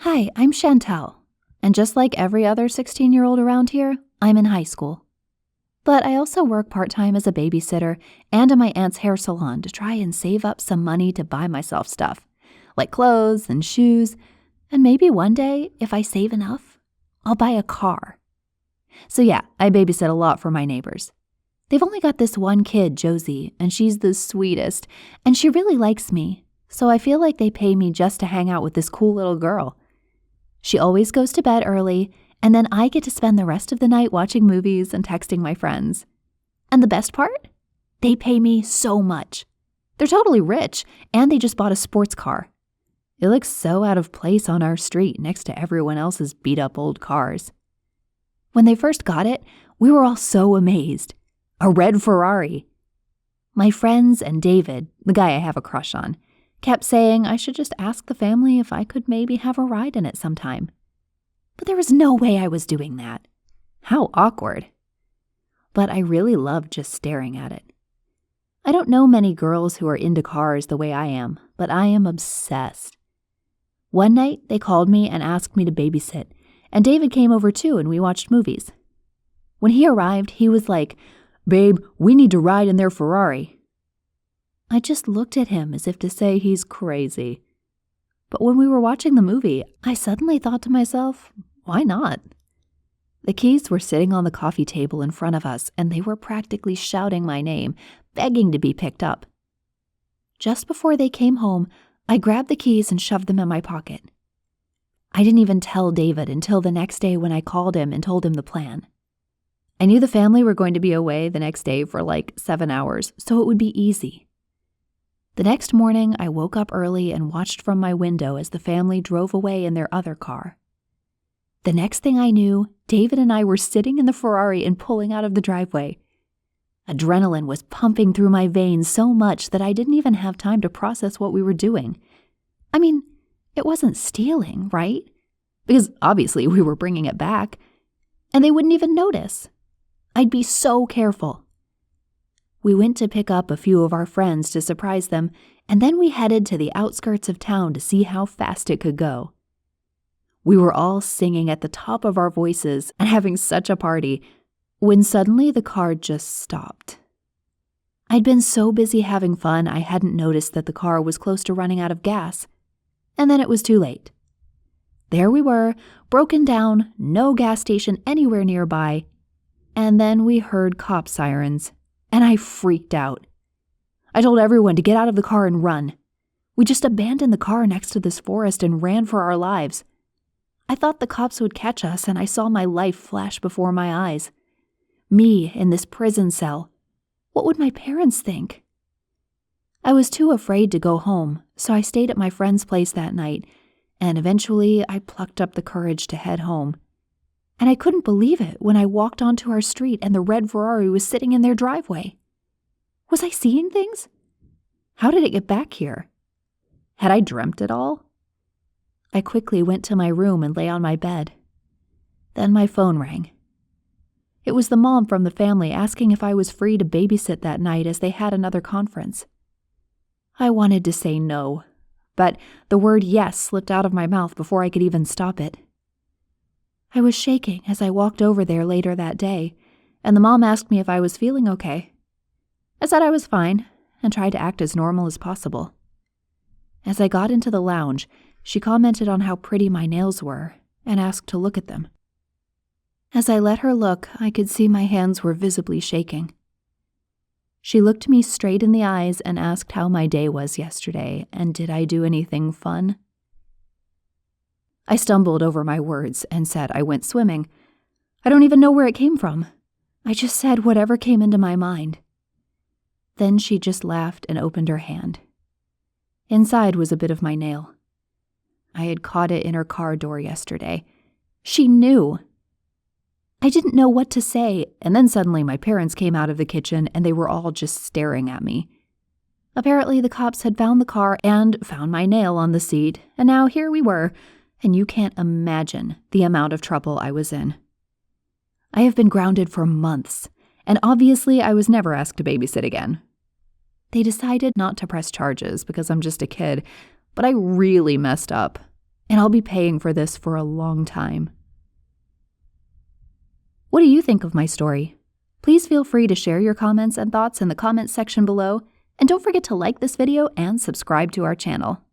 Hi, I'm Chantel, and just like every other 16-year-old around here, I'm in high school. But I also work part-time as a babysitter and in my aunt's hair salon to try and save up some money to buy myself stuff, like clothes and shoes, and maybe one day, if I save enough, I'll buy a car. So yeah, I babysit a lot for my neighbors. They've only got this one kid, Josie, and she's the sweetest, and she really likes me, so I feel like they pay me just to hang out with this cool little girl. She always goes to bed early, and then I get to spend the rest of the night watching movies and texting my friends. And the best part? They pay me so much. They're totally rich, and they just bought a sports car. It looks so out of place on our street next to everyone else's beat-up old cars. When they first got it, we were all so amazed. A red Ferrari. My friends and David, the guy I have a crush on, kept saying I should just ask the family if I could maybe have a ride in it sometime. But there was no way I was doing that. How awkward. But I really loved just staring at it. I don't know many girls who are into cars the way I am, but I am obsessed. One night, they called me and asked me to babysit, and David came over too and we watched movies. When he arrived, he was like, "Babe, we need to ride in their Ferrari." I just looked at him as if to say he's crazy. But when we were watching the movie, I suddenly thought to myself, why not? The keys were sitting on the coffee table in front of us, and they were practically shouting my name, begging to be picked up. Just before they came home, I grabbed the keys and shoved them in my pocket. I didn't even tell David until the next day when I called him and told him the plan. I knew the family were going to be away the next day for like 7 hours, so it would be easy. The next morning, I woke up early and watched from my window as the family drove away in their other car. The next thing I knew, David and I were sitting in the Ferrari and pulling out of the driveway. Adrenaline was pumping through my veins so much that I didn't even have time to process what we were doing. I mean, it wasn't stealing, right? Because obviously we were bringing it back, and they wouldn't even notice. I'd be so careful. We went to pick up a few of our friends to surprise them, and then we headed to the outskirts of town to see how fast it could go. We were all singing at the top of our voices and having such a party, when suddenly the car just stopped. I'd been so busy having fun I hadn't noticed that the car was close to running out of gas, and then it was too late. There we were, broken down, no gas station anywhere nearby, and then we heard cop sirens. And I freaked out. I told everyone to get out of the car and run. We just abandoned the car next to this forest and ran for our lives. I thought the cops would catch us, and I saw my life flash before my eyes. Me in this prison cell. What would my parents think? I was too afraid to go home, so I stayed at my friend's place that night, and eventually I plucked up the courage to head home. And I couldn't believe it when I walked onto our street and the red Ferrari was sitting in their driveway. Was I seeing things? How did it get back here? Had I dreamt it all? I quickly went to my room and lay on my bed. Then my phone rang. It was the mom from the family asking if I was free to babysit that night as they had another conference. I wanted to say no, but the word yes slipped out of my mouth before I could even stop it. I was shaking as I walked over there later that day, and the mom asked me if I was feeling okay. I said I was fine, and tried to act as normal as possible. As I got into the lounge, she commented on how pretty my nails were, and asked to look at them. As I let her look, I could see my hands were visibly shaking. She looked me straight in the eyes and asked how my day was yesterday, and did I do anything fun? I stumbled over my words and said I went swimming. I don't even know where it came from. I just said whatever came into my mind. Then she just laughed and opened her hand. Inside was a bit of my nail. I had caught it in her car door yesterday. She knew. I didn't know what to say, and then suddenly my parents came out of the kitchen and they were all just staring at me. Apparently the cops had found the car and found my nail on the seat, and now here we were, and you can't imagine the amount of trouble I was in. I have been grounded for months, and obviously I was never asked to babysit again. They decided not to press charges because I'm just a kid, but I really messed up. and I'll be paying for this for a long time. What do you think of my story? Please feel free to share your comments and thoughts in the comments section below, and don't forget to like this video and subscribe to our channel.